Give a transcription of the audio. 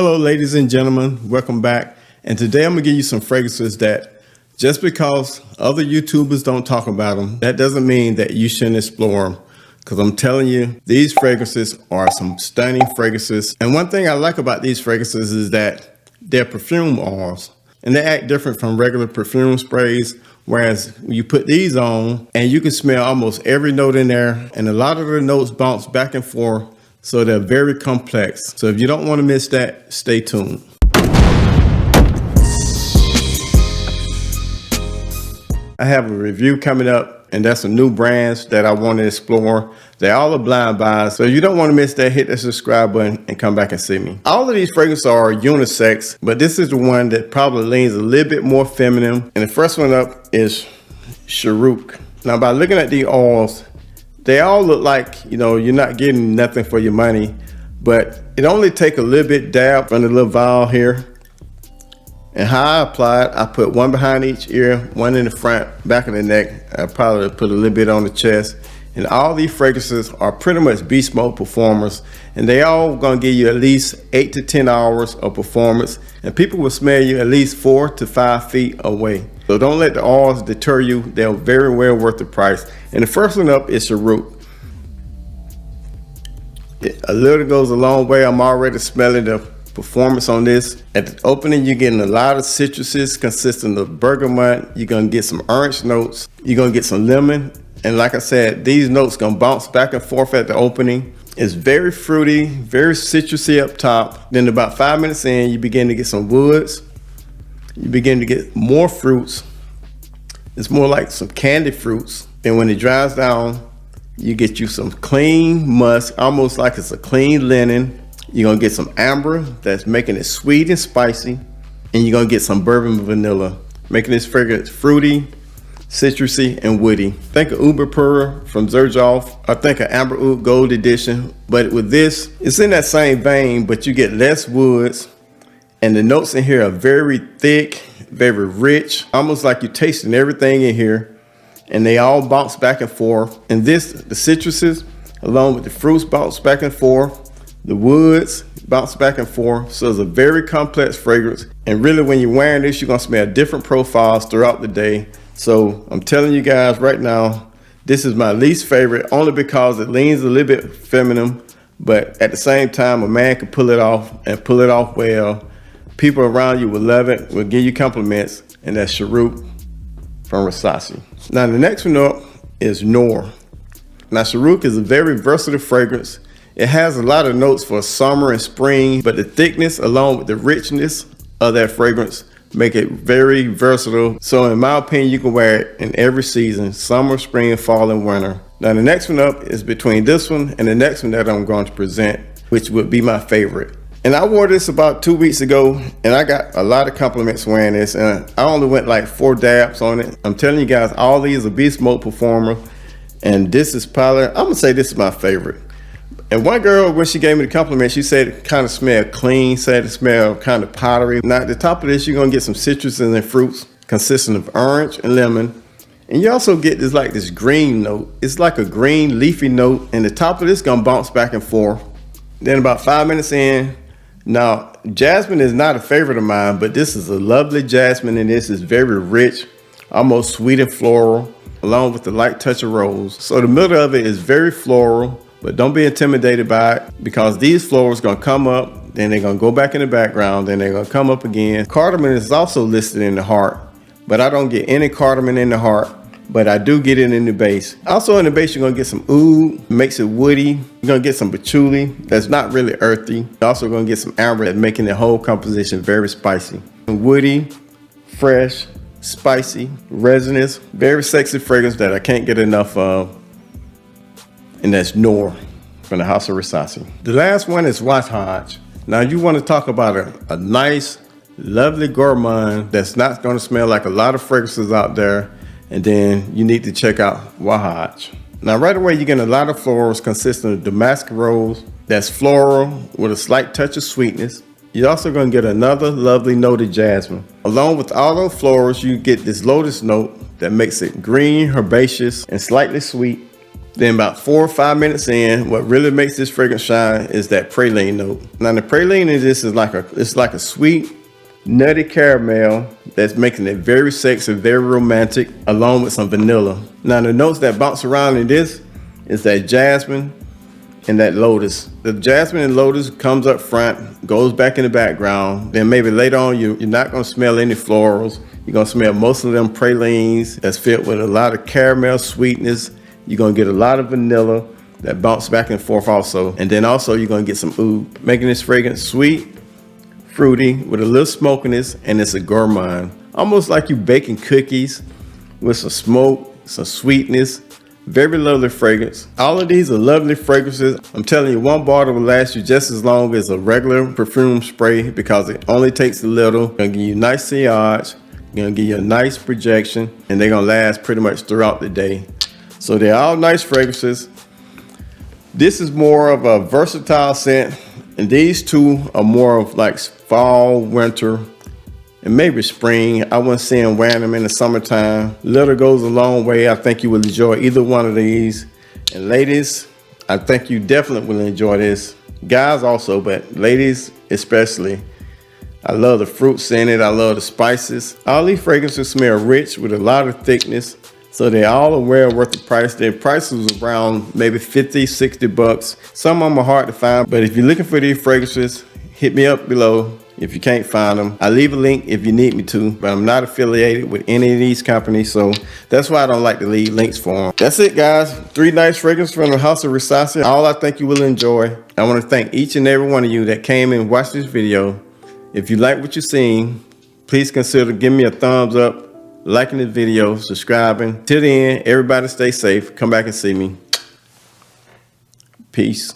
Hello, ladies and gentlemen, welcome back. And today I'm gonna give you some fragrances that just because other YouTubers don't talk about them, that doesn't mean that you shouldn't explore them. Because I'm telling you, these fragrances are some stunning fragrances. And one thing I like about these fragrances is that they're perfume oils. And they act different from regular perfume sprays. Whereas you put these on and you can smell almost every note in there. And a lot of the notes bounce back and forth. So they're very complex. So if you don't want to miss that, stay tuned. I have a review coming up, and that's some new brands that I want to explore. They all are blind buys. So if you don't want to miss that, hit that subscribe button and come back and see me. All of these fragrances are unisex, but this is the one that probably leans a little bit more feminine. And the first one up is Cheroot. Now, by looking at the oils, they all look like, you're not getting nothing for your money, but it only take a little bit dab from the little vial here. And how I apply it, I put one behind each ear, one in the front, back of the neck. I probably put a little bit on the chest. And all these fragrances are pretty much beast mode performers, and they all gonna give you at least 8 to 10 hours of performance, and people will smell you at least 4 to 5 feet away. So don't let the oils deter you. They're very well worth the price. And the first one up is Cheroot. A little goes a long way. I'm already smelling the performance on this. At the opening, you're getting a lot of citruses consisting of bergamot. You're gonna get some orange notes. You're gonna get some lemon. And like I said, these notes gonna bounce back and forth at the opening. It's very fruity, very citrusy up top. Then about 5 minutes in, you begin to get some woods. You begin to get more fruits. It's more like some candy fruits. And when it dries down, you get you some clean musk, almost like it's a clean linen. You're gonna get some amber that's making it sweet and spicy. And you're gonna get some bourbon vanilla, making this fragrance fruity, citrusy, and woody. Think of Uber Pura from Xerjoff. I think of Amber Oud Gold Edition. But with this, it's in that same vein, but you get less woods. And the notes in here are very thick, very rich, almost like you're tasting everything in here. And they all bounce back and forth. And this, the citruses, along with the fruits, bounce back and forth. The woods bounce back and forth. So it's a very complex fragrance. And really, when you're wearing this, you're gonna smell different profiles throughout the day. So I'm telling you guys right now, this is my least favorite, only because it leans a little bit feminine. But at the same time, a man can pull it off and pull it off well. People around you will love it, will give you compliments, and that's Cheroot from Rasasi. Now the next one up is Noor. Now Cheroot is a very versatile fragrance. It has a lot of notes for summer and spring, but the thickness along with the richness of that fragrance make it very versatile. So in my opinion, you can wear it in every season, summer, spring, fall, and winter. Now the next one up is between this one and the next one that I'm going to present, which would be my favorite. And I wore this about 2 weeks ago, and I got a lot of compliments wearing this, and I only went like 4 dabs on it. I'm telling you guys, all these are beast mode performer, and this is probably, I'm gonna say this is my favorite. And one girl, when she gave me the compliment, she said it kind of smelled clean, said it smelled kind of powdery. Now at the top of this, you're gonna get some citruses and fruits consisting of orange and lemon. And you also get this green note. It's like a green leafy note, and the top of this gonna bounce back and forth. Then about 5 minutes in, now jasmine is not a favorite of mine, but this is a lovely jasmine, and this is very rich, almost sweet and floral, along with the light touch of rose. So the middle of it is very floral, but don't be intimidated by it, because these florals gonna come up, then they're gonna go back in the background, then they're gonna come up again. Cardamom is also listed in the heart, but I don't get any cardamom in the heart, but I do get it in the base. Also in the base, you're gonna get some oud, makes it woody. You're gonna get some patchouli, that's not really earthy. You're also gonna get some amber, that's making the whole composition very spicy. Woody, fresh, spicy, resinous, very sexy fragrance that I can't get enough of. And that's Noor from the House of Rasasi. The last one is Wahaj. Now you want to talk about a nice, lovely gourmand that's not going to smell like a lot of fragrances out there, and then you need to check out Wahaj. Now right away you're getting a lot of florals consisting of Damascus rose, that's floral with a slight touch of sweetness. You're also going to get another lovely note of jasmine. Along with all those florals, you get this lotus note that makes it green, herbaceous, and slightly sweet. Then about 4 or 5 minutes in, what really makes this fragrance shine is that praline note. Now the praline in this is like a sweet, nutty caramel that's making it very sexy, very romantic, along with some vanilla. Now the notes that bounce around in this is that jasmine and that lotus. The jasmine and lotus comes up front, goes back in the background. Then maybe later on, you're not gonna smell any florals. You're gonna smell most of them pralines that's filled with a lot of caramel sweetness. You're gonna get a lot of vanilla that bounce back and forth also. And then also you're gonna get some oud, making this fragrance sweet, fruity, with a little smokiness, and it's a gourmand. Almost like you baking cookies with some smoke, some sweetness. Very lovely fragrance. All of these are lovely fragrances. I'm telling you, one bottle will last you just as long as a regular perfume spray because it only takes a little. It's gonna give you nice sillage, gonna give you a nice projection, and they're gonna last pretty much throughout the day. So they're all nice fragrances. This is more of a versatile scent, and these two are more of like fall, winter, and maybe spring. I wouldn't say I'm wearing them in the summertime. Little goes a long way. I think you will enjoy either one of these. And ladies, I think you definitely will enjoy this. Guys also, but ladies especially. I love the fruits in it. I love the spices. All these fragrances smell rich with a lot of thickness. So they all are well worth the price. Their prices around maybe 50, 60 bucks. Some of them are hard to find, but if you're looking for these fragrances, hit me up below if you can't find them. I'll leave a link if you need me to, but I'm not affiliated with any of these companies, so that's why I don't like to leave links for them. That's it, guys. 3 nice fragrances from the house of Rasasi. All I think you will enjoy. I want to thank each and every one of you that came and watched this video. If you like what you're seeing, please consider giving me a thumbs up, liking the video, subscribing. Till the end, everybody stay safe. Come back and see me. Peace.